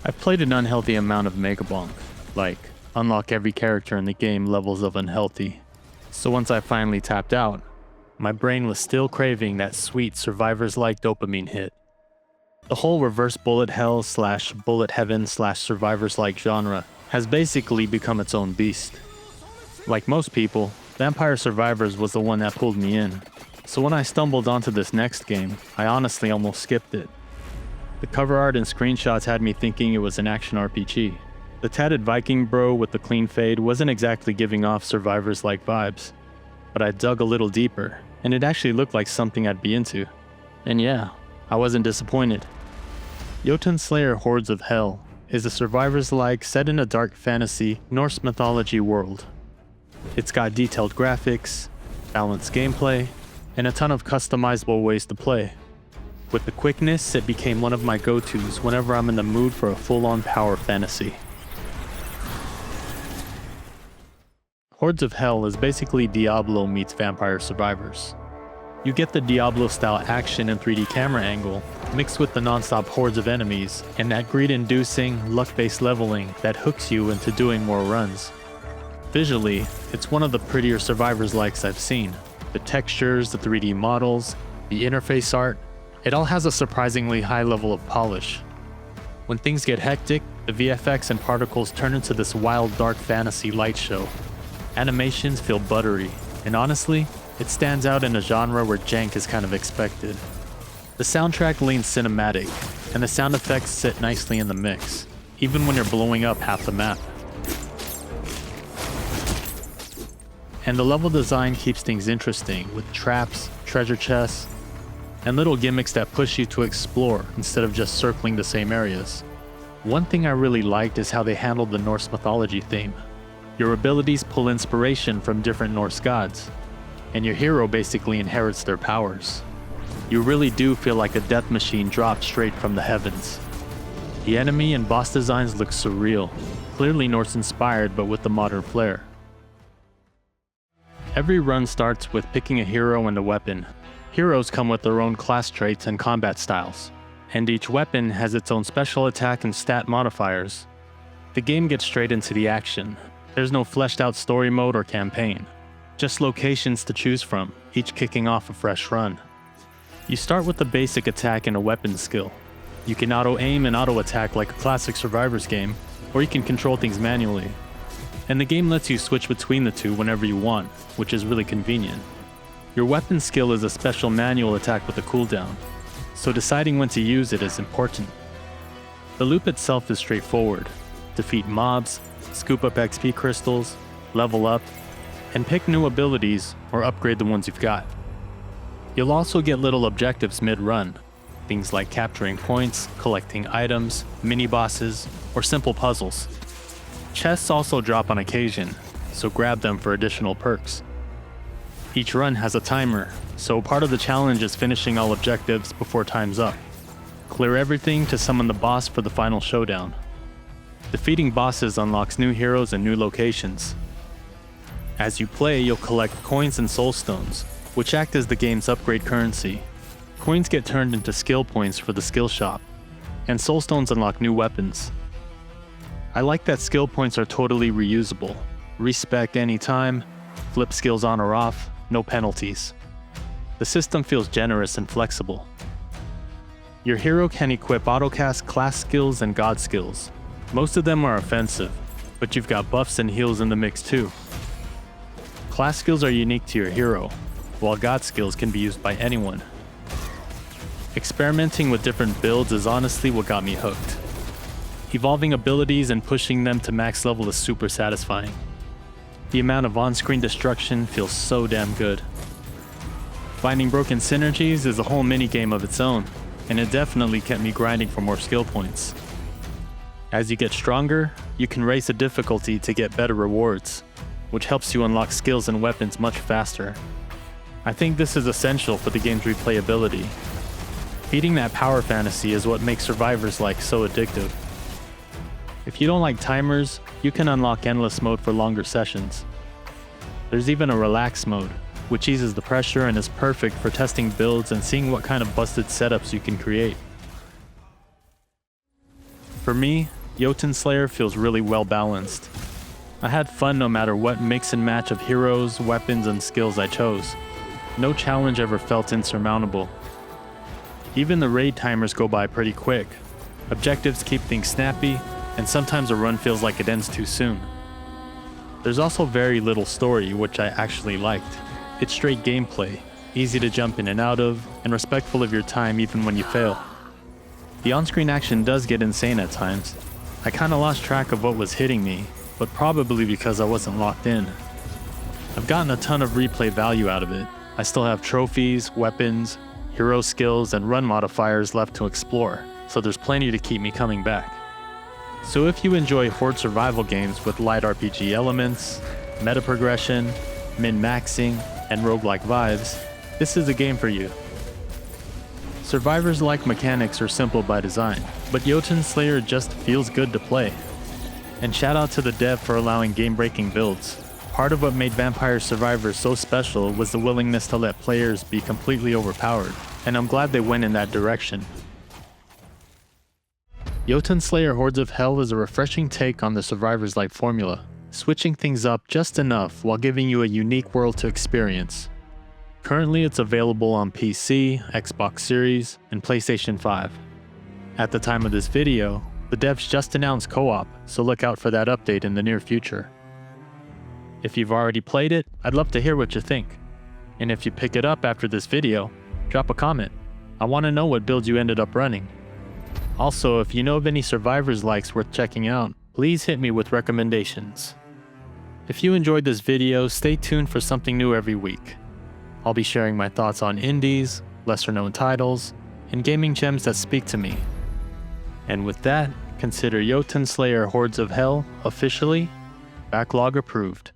I've played an unhealthy amount of Megabonk, like unlock every character in the game levels of unhealthy. So once I finally tapped out, my brain was still craving that sweet survivors-like dopamine hit. The whole reverse bullet hell / bullet heaven / survivors-like genre has basically become its own beast. Like most people, Vampire Survivors was the one that pulled me in, so when I stumbled onto this next game, I honestly almost skipped it. The cover art and screenshots had me thinking it was an action RPG. The tatted Viking bro with the clean fade wasn't exactly giving off Survivors-like vibes, but I dug a little deeper, and it actually looked like something I'd be into. And yeah, I wasn't disappointed. Jotunnslayer Hordes of Hel is a Survivors-like set in a dark fantasy Norse mythology world. It's got detailed graphics, balanced gameplay, and a ton of customizable ways to play. With the quickness, it became one of my go-tos whenever I'm in the mood for a full-on power fantasy. Hordes of Hel is basically Diablo meets Vampire Survivors. You get the Diablo-style action and 3D camera angle, mixed with the non-stop hordes of enemies, and that greed-inducing, luck-based leveling that hooks you into doing more runs. Visually, it's one of the prettier Survivors-likes I've seen. The textures, the 3D models, the interface art, it all has a surprisingly high level of polish. When things get hectic, the VFX and particles turn into this wild dark fantasy light show. Animations feel buttery, and honestly, it stands out in a genre where jank is kind of expected. The soundtrack leans cinematic, and the sound effects sit nicely in the mix, even when you're blowing up half the map. And the level design keeps things interesting with traps, treasure chests, and little gimmicks that push you to explore instead of just circling the same areas. One thing I really liked is how they handled the Norse mythology theme. Your abilities pull inspiration from different Norse gods, and your hero basically inherits their powers. You really do feel like a death machine dropped straight from the heavens. The enemy and boss designs look surreal, clearly Norse inspired but with the modern flair. Every run starts with picking a hero and a weapon. Heroes come with their own class traits and combat styles, and each weapon has its own special attack and stat modifiers. The game gets straight into the action. There's no fleshed out story mode or campaign, just locations to choose from, each kicking off a fresh run. You start with the basic attack and a weapon skill. You can auto-aim and auto-attack like a classic Survivors game, or you can control things manually. And the game lets you switch between the two whenever you want, which is really convenient. Your weapon skill is a special manual attack with a cooldown, so deciding when to use it is important. The loop itself is straightforward. Defeat mobs, scoop up XP crystals, level up, and pick new abilities or upgrade the ones you've got. You'll also get little objectives mid-run, things like capturing points, collecting items, mini-bosses, or simple puzzles. Chests also drop on occasion, so grab them for additional perks. Each run has a timer, so part of the challenge is finishing all objectives before time's up. Clear everything to summon the boss for the final showdown. Defeating bosses unlocks new heroes and new locations. As you play, you'll collect coins and soul stones, which act as the game's upgrade currency. Coins get turned into skill points for the skill shop, and soul stones unlock new weapons. I like that skill points are totally reusable. Respec anytime, flip skills on or off, no penalties. The system feels generous and flexible. Your hero can equip autocast class skills and god skills. Most of them are offensive, but you've got buffs and heals in the mix too. Class skills are unique to your hero, while god skills can be used by anyone. Experimenting with different builds is honestly what got me hooked. Evolving abilities and pushing them to max level is super satisfying. The amount of on-screen destruction feels so damn good. Finding broken synergies is a whole minigame of its own, and it definitely kept me grinding for more skill points. As you get stronger, you can raise the difficulty to get better rewards, which helps you unlock skills and weapons much faster. I think this is essential for the game's replayability. Beating that power fantasy is what makes Survivors-like so addictive. If you don't like timers, you can unlock endless mode for longer sessions. There's even a relax mode, which eases the pressure and is perfect for testing builds and seeing what kind of busted setups you can create. For me, Jotunnslayer feels really well balanced. I had fun no matter what mix and match of heroes, weapons, and skills I chose. No challenge ever felt insurmountable. Even the raid timers go by pretty quick. Objectives keep things snappy, and sometimes a run feels like it ends too soon. There's also very little story, which I actually liked. It's straight gameplay, easy to jump in and out of, and respectful of your time even when you fail. The on-screen action does get insane at times. I kinda lost track of what was hitting me, but probably because I wasn't locked in. I've gotten a ton of replay value out of it. I still have trophies, weapons, hero skills, and run modifiers left to explore, so there's plenty to keep me coming back. So if you enjoy horde survival games with light RPG elements, meta progression, min-maxing, and roguelike vibes, this is a game for you. Survivors-like mechanics are simple by design, but Jotunnslayer just feels good to play. And shout out to the dev for allowing game-breaking builds. Part of what made Vampire Survivors so special was the willingness to let players be completely overpowered, and I'm glad they went in that direction. Jotunnslayer Hordes of Hel is a refreshing take on the Survivors-like formula, switching things up just enough while giving you a unique world to experience. Currently it's available on PC, Xbox Series, and PlayStation 5. At the time of this video, the devs just announced co-op, so look out for that update in the near future. If you've already played it, I'd love to hear what you think. And if you pick it up after this video, drop a comment. I want to know what build you ended up running. Also, if you know of any Survivors likes worth checking out, please hit me with recommendations. If you enjoyed this video, stay tuned for something new every week. I'll be sharing my thoughts on indies, lesser known titles, and gaming gems that speak to me. And with that, consider Jotunnslayer Hordes of Hel officially Backlog approved.